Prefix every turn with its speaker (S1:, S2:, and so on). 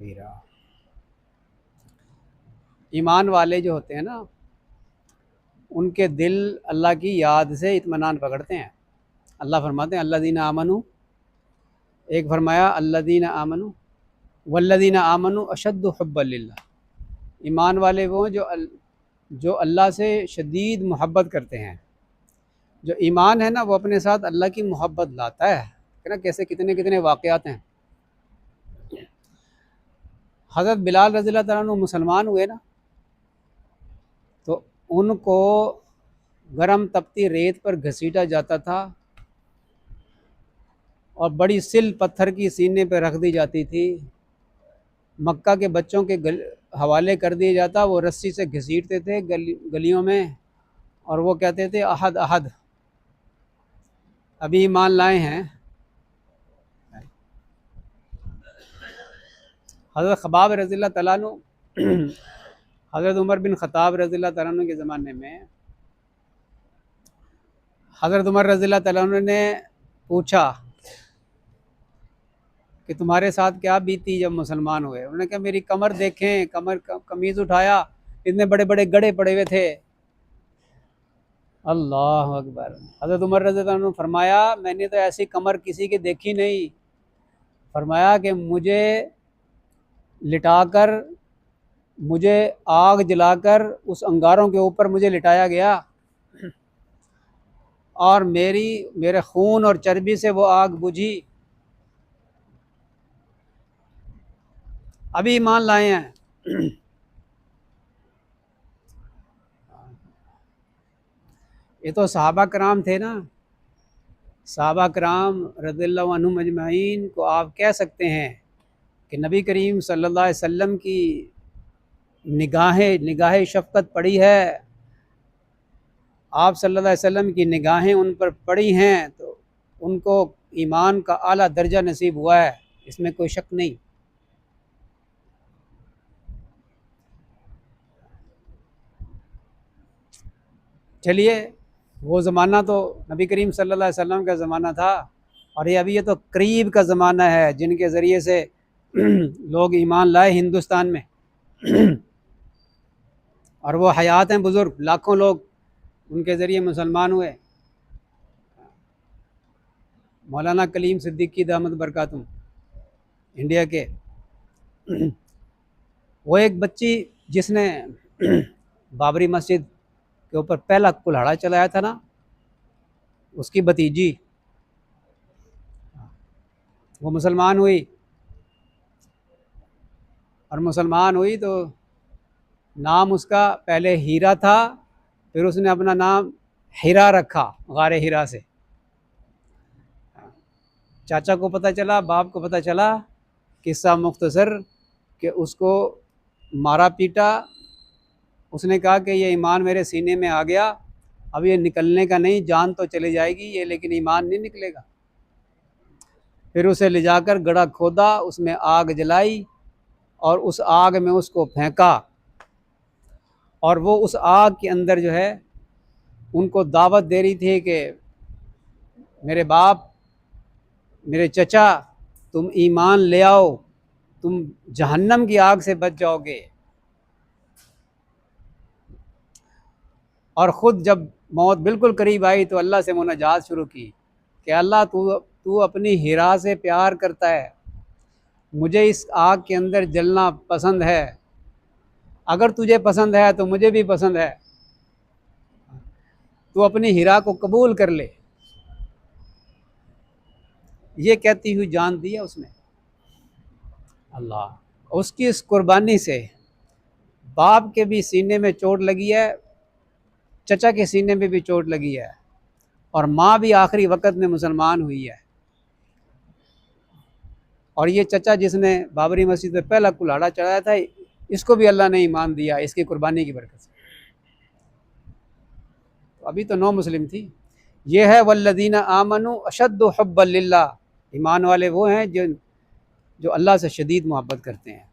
S1: मेरा ईमान वाले जो होते हैं ना, उनके दिल अल्लाह की याद से इत्मीनान पकड़ते हैं। अल्लाह फरमाते हैं अल्लज़ीना आमनू, एक फरमाया अल्लज़ीना आमनू वल्लज़ीना आमनू अशद्दु हुब्बन लिल्लाह। ईमान वाले वो हैं जो अल्लाह से शदीद मोहब्बत करते हैं। जो ईमान है ना, वो अपने साथ अल्लाह की मोहब्बत लाता है ना। कैसे कितने कितने वाक़यात हैं। हज़रत बिलाल रज़ियल्लाहु तआला अन्हु मुसलमान हुए ना, तो उनको गरम तपती रेत पर घसीटा जाता था और बड़ी सिल पत्थर की सीने पर रख दी जाती थी। मक्का के बच्चों के हवाले कर दिया जाता, वो रस्सी से घसीटते थे गलियों में, और वो कहते थे अहद अहद, अभी ईमान लाए हैं। हज़रत खबाब रज़ियल्लाहु तआला अन्हु हज़रत उमर बिन ख़त्ताब रज़ियल्लाहु तआला अन्हु के ज़माने में हज़रत उमर रज़ियल्लाहु तआला अन्हु ने पूछा कि तुम्हारे साथ क्या बीती जब मुसलमान हुए। उन्होंने कहा मेरी कमर देखें, कमीज़ उठाया, इतने बड़े बड़े गड़े पड़े हुए थे। अल्लाह अकबर। हज़रत उमर रज़ियल्लाहु अन्हु फरमाया मैंने तो ऐसी कमर किसी की देखी नहीं। फरमाया कि मुझे लिटाकर, मुझे आग जलाकर उस अंगारों के ऊपर मुझे लिटाया गया और मेरे खून और चर्बी से वो आग बुझी, अभी ईमान लाए हैं। ये तो सहाबा कराम थे ना। सहाबा कराम रज़ियल्लाहु अन्हुम अजमईन को आप कह सकते हैं कि नबी करीम सल्लल्लाहु अलैहि वसल्लम की निगाह शफ़क़त पड़ी है। आप सल्लल्लाहु अलैहि वसल्लम की निगाहें उन पर पड़ी हैं, तो उनको ईमान का आला दर्जा नसीब हुआ है, इसमें कोई शक नहीं। चलिए, वो ज़माना तो नबी करीम सल्लल्लाहु अलैहि वसल्लम का ज़माना था, और ये तो करीब का ज़माना है जिनके ज़रिए से लोग ईमान लाए हिंदुस्तान में। और वो हयात हैं बुज़ुर्ग, लाखों लोग उनके ज़रिए मुसलमान हुए। मौलाना कलीम सिद्दीकी दामद बरकातुहू इंडिया के, वो एक बच्ची जिसने बाबरी मस्जिद के ऊपर पहला कुल्हाड़ा चलाया था ना, उसकी भतीजी वो मुसलमान हुई। और मुसलमान हुई तो नाम उसका पहले हीरा था, फिर उसने अपना नाम हिरा रखा, गारे हिरा से। चाचा को पता चला, बाप को पता चला, किस्सा मुख्तसर, कि उसको मारा पीटा। उसने कहा कि ये ईमान मेरे सीने में आ गया, अब ये निकलने का नहीं, जान तो चली जाएगी ये, लेकिन ईमान नहीं निकलेगा। फिर उसे ले जाकर गड्ढा खोदा, उसमें आग जलाई और उस आग में उसको फेंका, और वो उस आग के अंदर जो है उनको दावत दे रही थी कि मेरे बाप, मेरे चचा, तुम ईमान ले आओ, तुम जहन्नम की आग से बच जाओगे। और ख़ुद जब मौत बिल्कुल करीब आई तो अल्लाह से मुनाजात शुरू की कि अल्लाह तू अपनी हिरा से प्यार करता है, मुझे इस आग के अंदर जलना पसंद है, अगर तुझे पसंद है तो मुझे भी पसंद है, तू अपनी हिरा को कबूल कर ले। ये कहती हुई जान दी है उसने। अल्लाह, उसकी इस कुर्बानी से बाप के भी सीने में चोट लगी है, चचा के सीने में भी चोट लगी है, और माँ भी आखिरी वक़्त में मुसलमान हुई है। और ये चचा जिसने बाबरी मस्जिद में पहला कुल्हाड़ा चढ़ाया था, इसको भी अल्लाह ने ईमान दिया इसकी कुर्बानी की बरकत से। तो अभी तो नौ मुस्लिम थी। ये है वल्लज़ीना आमनू अशद्दु हुब्बन लिल्लाह। ईमान वाले वो हैं जो अल्लाह से शदीद मोहब्बत करते हैं।